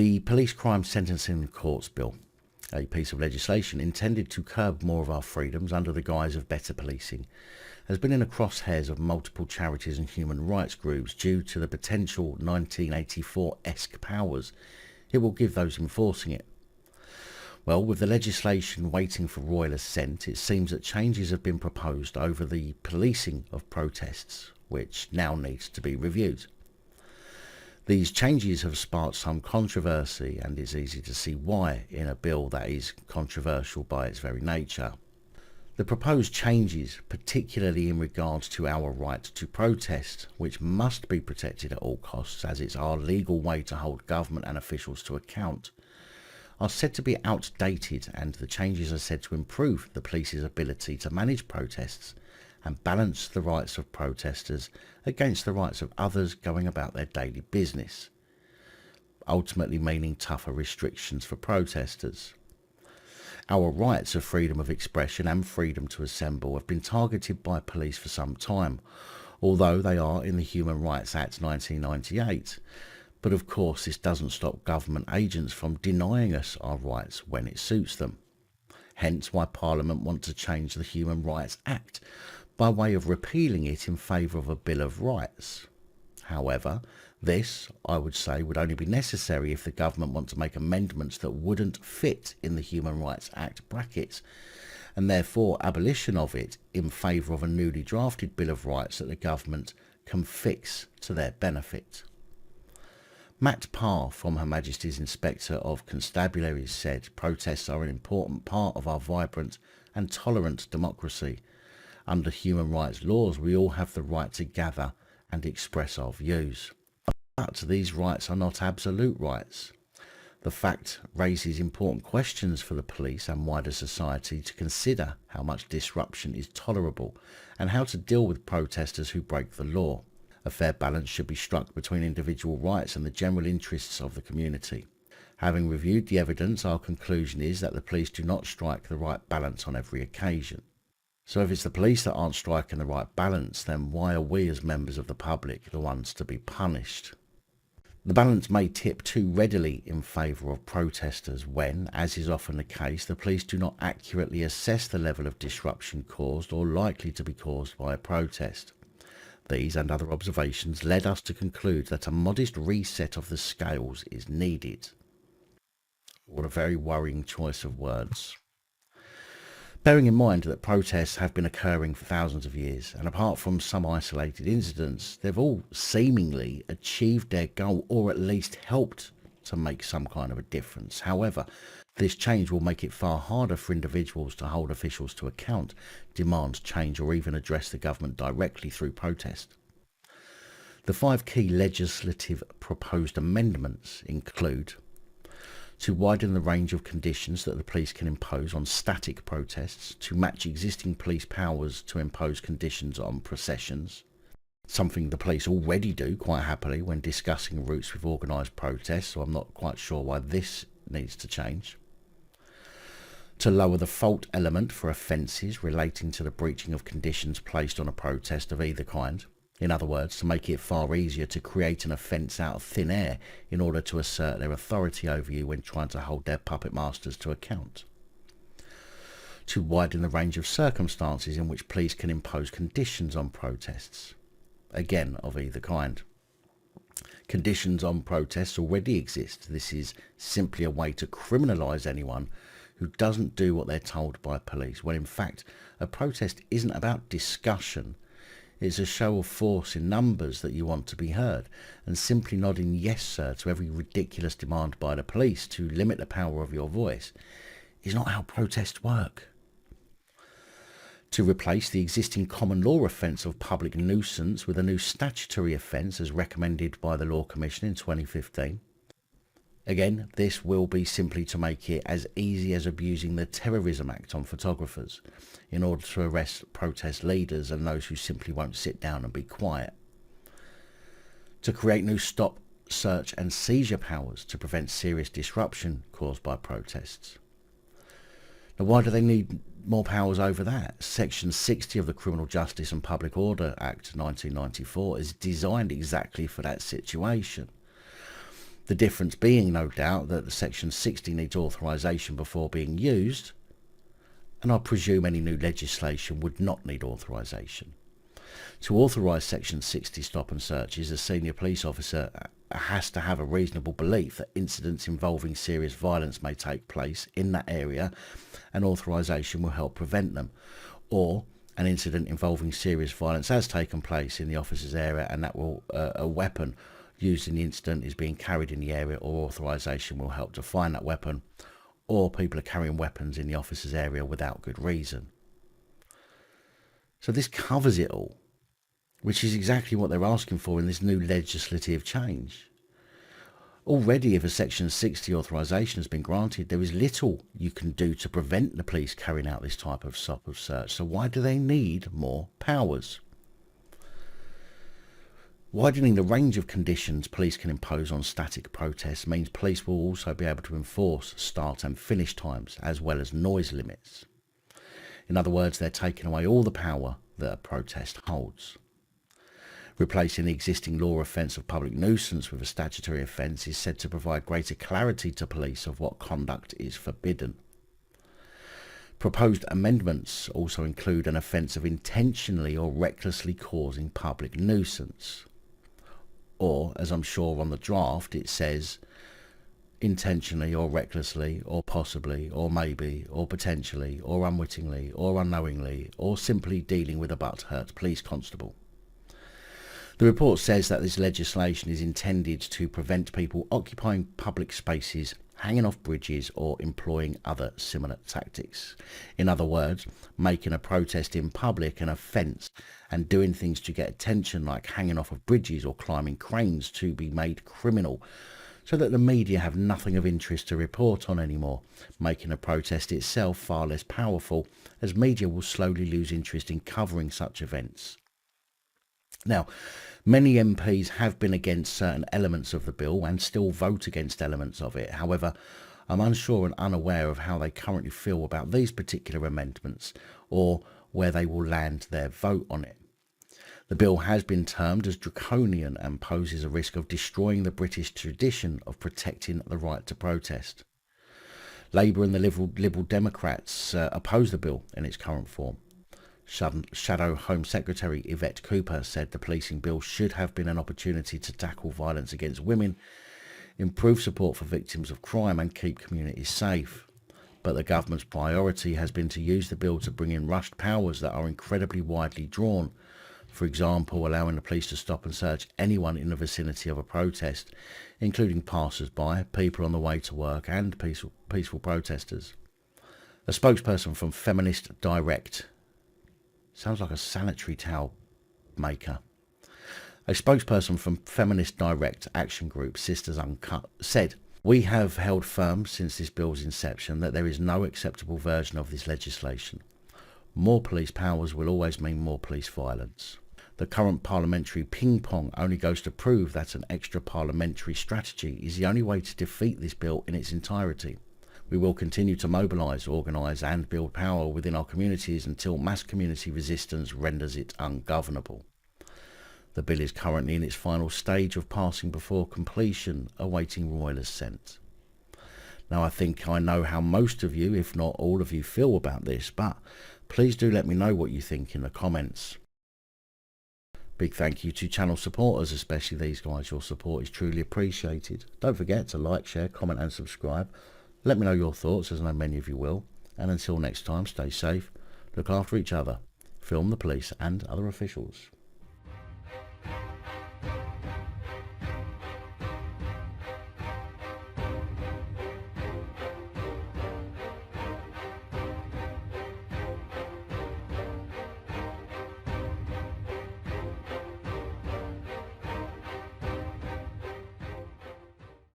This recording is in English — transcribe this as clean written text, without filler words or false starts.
The Police Crime Sentencing Courts Bill, a piece of legislation intended to curb more of our freedoms under the guise of better policing, has been in the crosshairs of multiple charities and human rights groups due to the potential 1984-esque powers it will give those enforcing it. Well, with the legislation waiting for royal assent, it seems that changes have been proposed over the policing of protests, which now needs to be reviewed. These changes have sparked some controversy, and it's easy to see why in a bill that is controversial by its very nature. The proposed changes, particularly in regards to our right to protest, which must be protected at all costs as it's our legal way to hold government and officials to account, are said to be outdated, and the changes are said to improve the police's ability to manage protests and balance the rights of protesters against the rights of others going about their daily business, ultimately meaning tougher restrictions for protesters. Our rights of freedom of expression and freedom to assemble have been targeted by police for some time, although they are in the Human Rights Act 1998. But of course this doesn't stop government agents from denying us our rights when it suits them. Hence why Parliament want to change the Human Rights Act by way of repealing it in favour of a Bill of Rights. However, this, I would say, would only be necessary if the government want to make amendments that wouldn't fit in the Human Rights Act brackets, and therefore abolition of it in favour of a newly drafted Bill of Rights that the government can fix to their benefit. Matt Parr from Her Majesty's Inspector of Constabularies said protests are an important part of our vibrant and tolerant democracy. Under human rights laws, we all have the right to gather and express our views. But these rights are not absolute rights. The fact raises important questions for the police and wider society to consider how much disruption is tolerable and how to deal with protesters who break the law. A fair balance should be struck between individual rights and the general interests of the community. Having reviewed the evidence, our conclusion is that the police do not strike the right balance on every occasion. So if it's the police that aren't striking the right balance, then why are we as members of the public the ones to be punished? The balance may tip too readily in favour of protesters when, as is often the case, the police do not accurately assess the level of disruption caused or likely to be caused by a protest. These and other observations led us to conclude that a modest reset of the scales is needed. What a very worrying choice of words. Bearing in mind that protests have been occurring for thousands of years, and apart from some isolated incidents, they've all seemingly achieved their goal or at least helped to make some kind of a difference. However, this change will make it far harder for individuals to hold officials to account, demand change, or even address the government directly through protest. The 5 key legislative proposed amendments include: to widen the range of conditions that the police can impose on static protests to match existing police powers to impose conditions on processions, something the police already do quite happily when discussing routes with organised protests, so I'm not quite sure why this needs to change. To lower the fault element for offences relating to the breaching of conditions placed on a protest of either kind. In other words, to make it far easier to create an offence out of thin air in order to assert their authority over you when trying to hold their puppet masters to account. To widen the range of circumstances in which police can impose conditions on protests, again of either kind. Conditions on protests already exist. This is simply a way to criminalise anyone who doesn't do what they're told by police, when in fact a protest isn't about discussion. It's a show of force in numbers that you want to be heard, and simply nodding yes sir to every ridiculous demand by the police to limit the power of your voice is not how protests work. To replace the existing common law offence of public nuisance with a new statutory offence as recommended by the Law Commission in 2015. Again, this will be simply to make it as easy as abusing the Terrorism Act on photographers in order to arrest protest leaders and those who simply won't sit down and be quiet. To create new stop, search and seizure powers to prevent serious disruption caused by protests. Now, why do they need more powers over that? Section 60 of the Criminal Justice and Public Order Act 1994 is designed exactly for that situation. The difference being, no doubt, that the Section 60 needs authorisation before being used, and I presume any new legislation would not need authorisation. To authorise Section 60 stop and searches, a senior police officer has to have a reasonable belief that incidents involving serious violence may take place in that area, and authorisation will help prevent them. Or an incident involving serious violence has taken place in the officer's area, and that will a weapon used in the incident is being carried in the area, or authorisation will help to find that weapon, or people are carrying weapons in the officer's area without good reason. So this covers it all, which is exactly what they're asking for in this new legislative change. Already, if a Section 60 authorisation has been granted, there is little you can do to prevent the police carrying out this type of stop and search. So why do they need more powers? Widening the range of conditions police can impose on static protests means police will also be able to enforce start and finish times as well as noise limits. In other words, they're taking away all the power that a protest holds. Replacing the existing law offence of public nuisance with a statutory offence is said to provide greater clarity to police of what conduct is forbidden. Proposed amendments also include an offence of intentionally or recklessly causing public nuisance. Or, as I'm sure on the draft, it says intentionally or recklessly or possibly or maybe or potentially or unwittingly or unknowingly or simply dealing with a butthurt police constable. The report says that this legislation is intended to prevent people occupying public spaces, hanging off bridges or employing other similar tactics. In other words, making a protest in public an offence and doing things to get attention like hanging off of bridges or climbing cranes to be made criminal, so that the media have nothing of interest to report on anymore, making a protest itself far less powerful, as media will slowly lose interest in covering such events. Now, many MPs have been against certain elements of the bill and still vote against elements of it. However, I'm unsure and unaware of how they currently feel about these particular amendments or where they will land their vote on it. The bill has been termed as draconian and poses a risk of destroying the British tradition of protecting the right to protest. Labour and the Liberal Democrats oppose the bill in its current form. Shadow Home Secretary Yvette Cooper said the policing bill should have been an opportunity to tackle violence against women, improve support for victims of crime and keep communities safe. But the government's priority has been to use the bill to bring in rushed powers that are incredibly widely drawn. For example, allowing the police to stop and search anyone in the vicinity of a protest, including passers-by, people on the way to work and peaceful protesters. A spokesperson from Feminist Direct, sounds like a sanitary towel maker. A spokesperson from Feminist Direct Action Group, Sisters Uncut, said, "We have held firm since this bill's inception that there is no acceptable version of this legislation. More police powers will always mean more police violence. The current parliamentary ping-pong only goes to prove that an extra parliamentary strategy is the only way to defeat this bill in its entirety. We will continue to mobilise, organise and build power within our communities until mass community resistance renders it ungovernable." The bill is currently in its final stage of passing before completion, awaiting royal assent. Now, I think I know how most of you, if not all of you, feel about this, but please do let me know what you think in the comments. Big thank you to channel supporters, especially these guys. Your support is truly appreciated. Don't forget to like, share, comment and subscribe. Let me know your thoughts, as I know many of you will. And until next time, stay safe, look after each other, film the police and other officials.